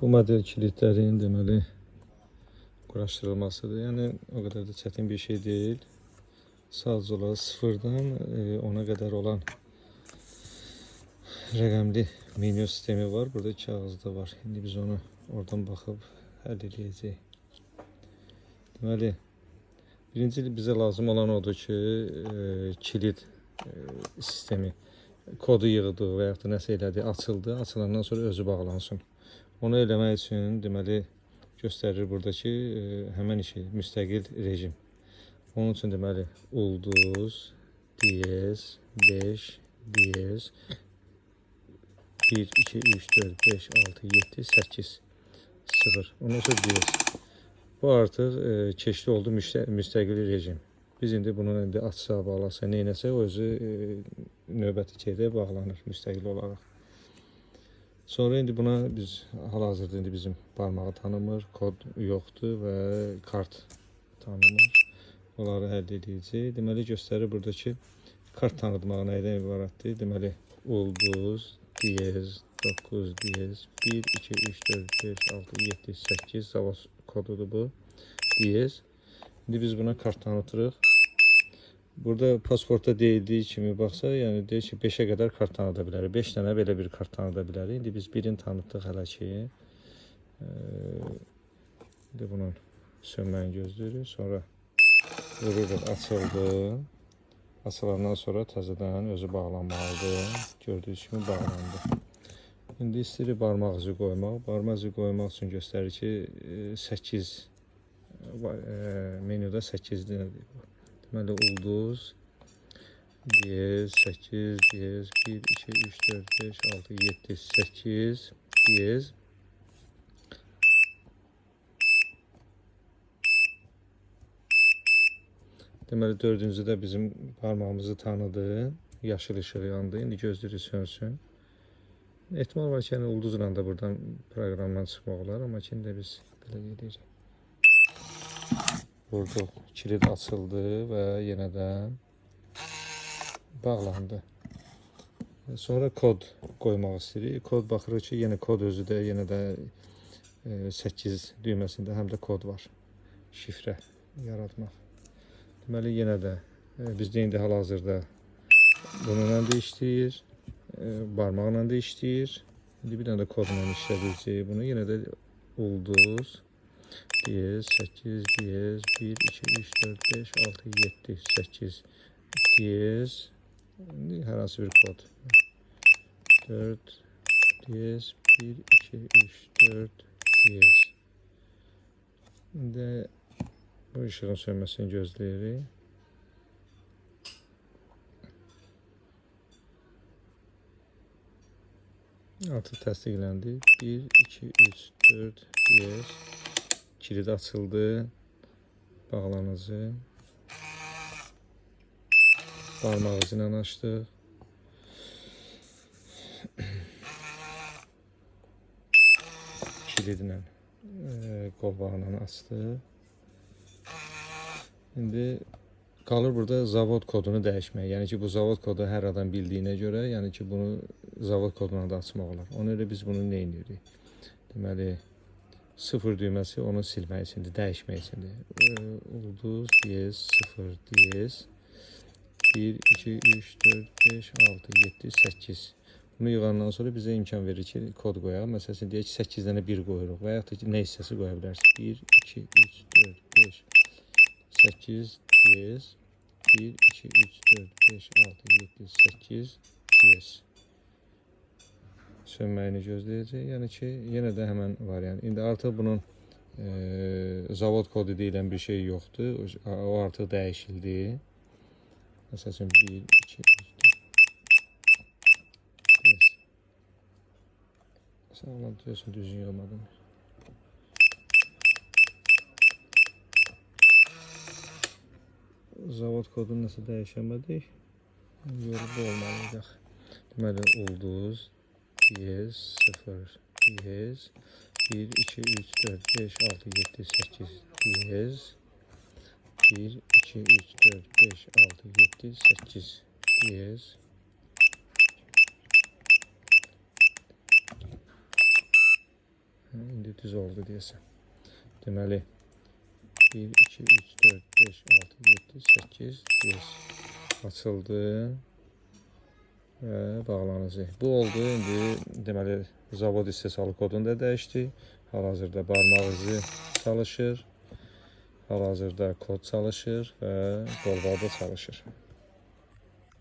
Bu model kilitlerin deməli quraşdırılmasıdır. Yəni o qədər də çətin bir şey deyil. Sadəcə olaraq sıfırdan 10'a qədər olan rəqəmli menyu sistemi var. Burada kağızda var. İndi biz onu oradan baxıb həll edəcəyik. Deməli, birinci bizə lazım olan odur ki, kilit sistemi kodu yığdı və yaxud da nəsə elədi, açıldı. Açılandan sonra özü bağlansın. Onu eləmək üçün deməli göstərir buradakı həmən işi müstəqil rejim. Onun üçün deməli ulduz, diyez, 5, diyez, 1, 2, 3, 4, 5, 6, 7, 8, 0. Ondan sonra diyez. Bu artıq keçdi oldu müstəqil rejim. Biz indi bunu indi açsa, bağlasa, neynəsə o özü növbəti şeydə bağlanır müstəqil olaraq. Sonra indi buna biz hal-hazırda indi bizim barmağı tanımır, kod yoxdur və kart tanımır. Onları həll edəcək. Deməli göstərir buradakı kart tanıtmağı nəydən ibarətdir? Deməli ulduz, diyez, 9, diyez, 1, 2, 3, 4, 5, 6, 7, 8 zavod kodudur bu. Diyez. İndi biz buna kart tanıtırıq. Burada pasportda deyildiyi kimi baxsa, yəni deyir ki 5'e qədər kart tanıda bilərik. 5 dənə belə bir kart tanıda bilərik. İndi biz birini tanıtdıq hələ ki. İndi bunun sönməyini gözləyirik. Sonra vururuq, açıldı. Açılandan sonra təzədən özü bağlanmalıdır. Gördüyünüz kimi bağlandı. İndi istəyirik barmaq izi qoymaq. Barmaq izi qoymaq üçün göstərir ki 8 menüdə 8'dir. Deməli ulduz, diyez, 8, diyez, 1, 2, 3, 4, 5, 6, 7, 8, diyez. Deməli dördüncü də bizim parmağımızı tanıdı. Yaşıl ışığı yandı. İndi gözləri sönsün. Ehtimal var ki, yəni ulduzla da buradan proqramdan çıxmaq olar. Amma şimdi biz belə edirik. Vurduq, kilit açıldı və yenə də bağlandı. Sonra kod qoymaq istəyirik. Kod baxırıq ki, yenə kod özü də yenə də 8 düyməsində həm də kod var. Şifrə yaratmaq. Deməli yenə də bizdə indi hal-hazırda bununla da işləyir, barmaqla da işləyir. İndi bir dənə də kodla işlədəcəyik bunu. Yenə də ulduz, diyez, 8, diyez, 1, 2, 3, 4, 5, 6, 7, 8, diyez. Hər hansı bir kod. 4, diyez, 1, 2, 3, 4, diyez. İndi bu ışığın sönməsini gözləyirik. Artıq təsdiqləndi. 1, 2, 3, 4, diyez. Kilit açıldı. Bağlanıcı. Parmaq izi ilə açdıq. Kilidlə qolbağıyla açdıq. İndi qalır burada zavod kodunu dəyişmək. Yəni ki bu zavod kodu hər adam bildiyinə görə, yəni ki bunu zavod koduna da açmaq olar. Ona görə biz bunu nə edirik? Deməli 0 düyməsi onu silmək üçündür, dəyişmək üçündür. Ulduz, diyez, 0, diyez, 1, 2, 3, 4, 5, 6, 7, 8. Bunu yığandan sonra bizə imkan verir ki, kod qoyaq. Məsələn, deyək ki 8 dənə 1 qoyuruq və yaxud da ki, nə hissəsi qoya bilərsiniz. 1, 2, 3, 4, 5, 8, diyez, 1, 2, 3, 4, 5, 6, 7, 8, diyez. Sönməyini gözləyəcək. Yəni ki, yenə də həmən variant. İndi artıq bunun zavod kodu deyilən bir şey yoxdur. O artıq dəyişildi. Məsələn 1, 2, 3, 4, 5. Sağlam diyorsun, düzgün olmadı. Zavod kodunu nasıl dəyişəmədik? Yoruldu olmalıydıq. Deməli ulduz, diyez, 0, diyez, 1, 2, 3, 4, 5, 6, 7, 8, diyez, 1, 2, 3, 4, 5, 6, 7, 8, diyez. düz oldu deyəsən. Deməli 1, 2, 3, 4, 5, 6, 7, 8 düz açıldı və bağlanacaq. Bu oldu. İndi deməli zavod istehsalı kodunu da dəyişdik. Hal-hazırda barmaq izi çalışır. Hal-hazırda kod çalışır və qolbaq da çalışır.